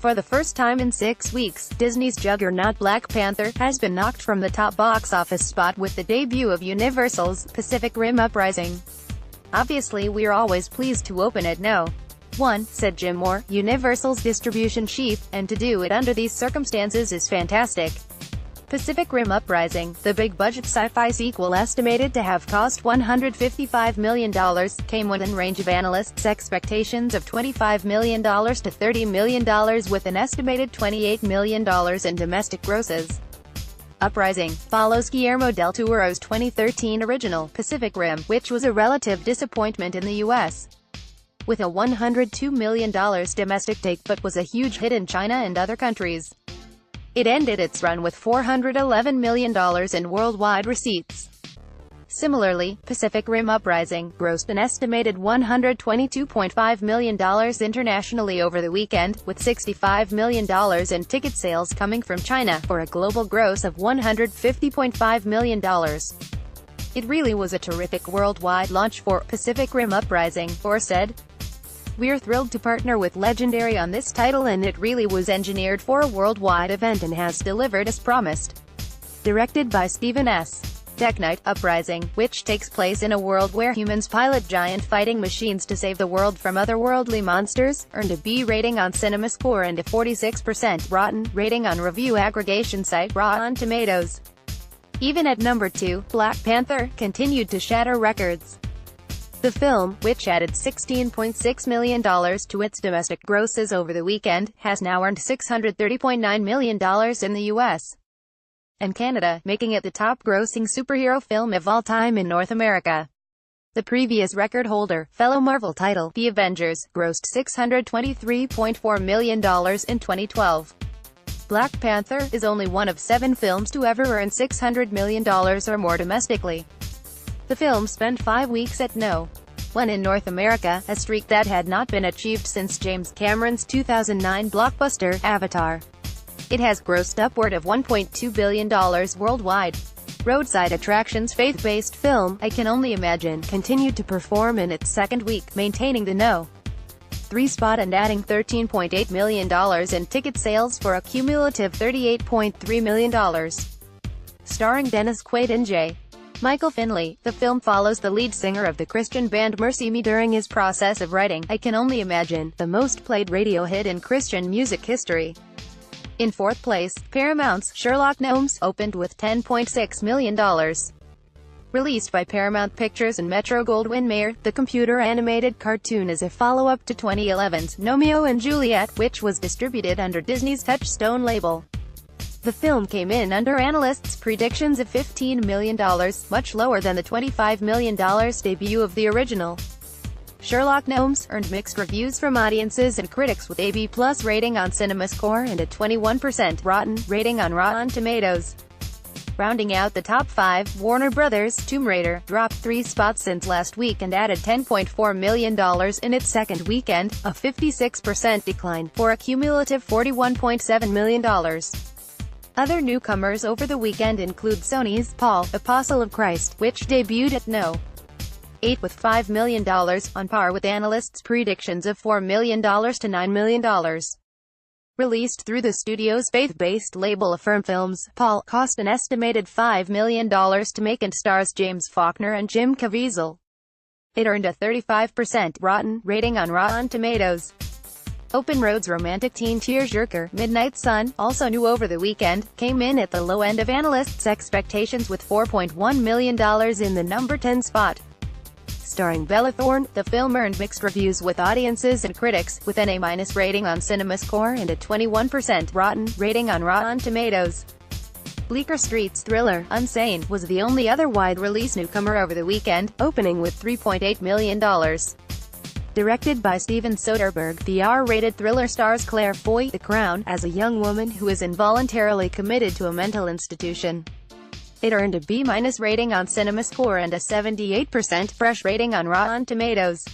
For the first time in 6 weeks, Disney's juggernaut Black Panther has been knocked from the top box office spot with the debut of Universal's Pacific Rim Uprising. "Obviously we're always pleased to open at No. 1, said Jim Moore, Universal's distribution chief, and to do it under these circumstances is fantastic." Pacific Rim Uprising, the big-budget sci-fi sequel estimated to have cost $155 million, came within range of analysts' expectations of $25 million to $30 million with an estimated $28 million in domestic grosses. Uprising follows Guillermo del Toro's 2013 original, Pacific Rim, which was a relative disappointment in the U.S. with a $102 million domestic take but was a huge hit in China and other countries. It ended its run with $411 million in worldwide receipts. Similarly, Pacific Rim Uprising grossed an estimated $122.5 million internationally over the weekend, with $65 million in ticket sales coming from China, for a global gross of $150.5 million. "It really was a terrific worldwide launch for Pacific Rim Uprising," Moore said. "We're thrilled to partner with Legendary on this title, and it really was engineered for a worldwide event and has delivered as promised." Directed by Stephen S. Tech Knight, Uprising, which takes place in a world where humans pilot giant fighting machines to save the world from otherworldly monsters, earned a B rating on CinemaScore and a 46% Rotten rating on review aggregation site Rotten Tomatoes. Even at number 2, Black Panther continued to shatter records. The film, which added $16.6 million to its domestic grosses over the weekend, has now earned $630.9 million in the U.S. and Canada, making it the top-grossing superhero film of all time in North America. The previous record holder, fellow Marvel title, The Avengers, grossed $623.4 million in 2012. Black Panther is only one of 7 films to ever earn $600 million or more domestically. The film spent 5 weeks at No. 1 in North America, a streak that had not been achieved since James Cameron's 2009 blockbuster, Avatar. It has grossed upward of $1.2 billion worldwide. Roadside Attractions' faith-based film, I Can Only Imagine, continued to perform in its second week, maintaining the No. 3 spot and adding $13.8 million in ticket sales for a cumulative $38.3 million. Starring Dennis Quaid and J. Michael Finley, the film follows the lead singer of the Christian band Mercy Me during his process of writing I Can Only Imagine, the most played radio hit in Christian music history. In fourth place, Paramount's Sherlock Gnomes opened with $10.6 million. Released by Paramount Pictures and Metro-Goldwyn-Mayer, the computer-animated cartoon is a follow-up to 2011's Romeo and Juliet, which was distributed under Disney's Touchstone label. The film came in under analysts' predictions of $15 million, much lower than the $25 million debut of the original. Sherlock Gnomes earned mixed reviews from audiences and critics with a B+ rating on CinemaScore and a 21% Rotten rating on Rotten Tomatoes. Rounding out the top 5, Warner Bros.' Tomb Raider dropped 3 spots since last week and added $10.4 million in its second weekend, a 56% decline, for a cumulative $41.7 million. Other newcomers over the weekend include Sony's Paul, Apostle of Christ, which debuted at No. 8 with $5 million, on par with analysts' predictions of $4 million to $9 million. Released through the studio's faith-based label Affirm Films, Paul cost an estimated $5 million to make and stars James Faulkner and Jim Caviezel. It earned a 35% Rotten rating on Rotten Tomatoes. Open Road's romantic teen tearjerker, Midnight Sun, also new over the weekend, came in at the low end of analysts' expectations with $4.1 million in the number 10 spot. Starring Bella Thorne, the film earned mixed reviews with audiences and critics, with an A- rating on CinemaScore and a 21% Rotten rating on Rotten Tomatoes. Bleecker Street's thriller, Unsane, was the only other wide-release newcomer over the weekend, opening with $3.8 million. Directed by Steven Soderbergh, the R-rated thriller stars Claire Foy, The Crown, as a young woman who is involuntarily committed to a mental institution. It earned a B- rating on CinemaScore and a 78% fresh rating on Rotten Tomatoes.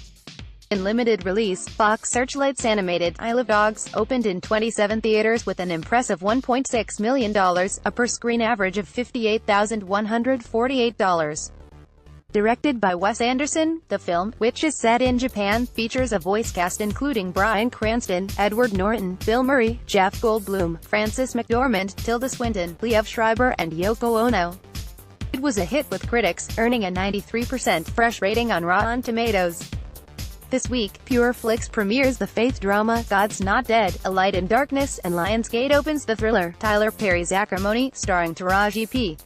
In limited release, Fox Searchlight's animated Isle of Dogs opened in 27 theaters with an impressive $1.6 million, a per-screen average of $58,148. Directed by Wes Anderson, the film, which is set in Japan, features a voice cast including Bryan Cranston, Edward Norton, Bill Murray, Jeff Goldblum, Frances McDormand, Tilda Swinton, Liev Schreiber, and Yoko Ono. It was a hit with critics, earning a 93% fresh rating on Rotten Tomatoes. This week, Pure Flix premieres the faith drama, God's Not Dead, A Light in Darkness, and Lionsgate opens the thriller, Tyler Perry's Acrimony, starring Taraji P.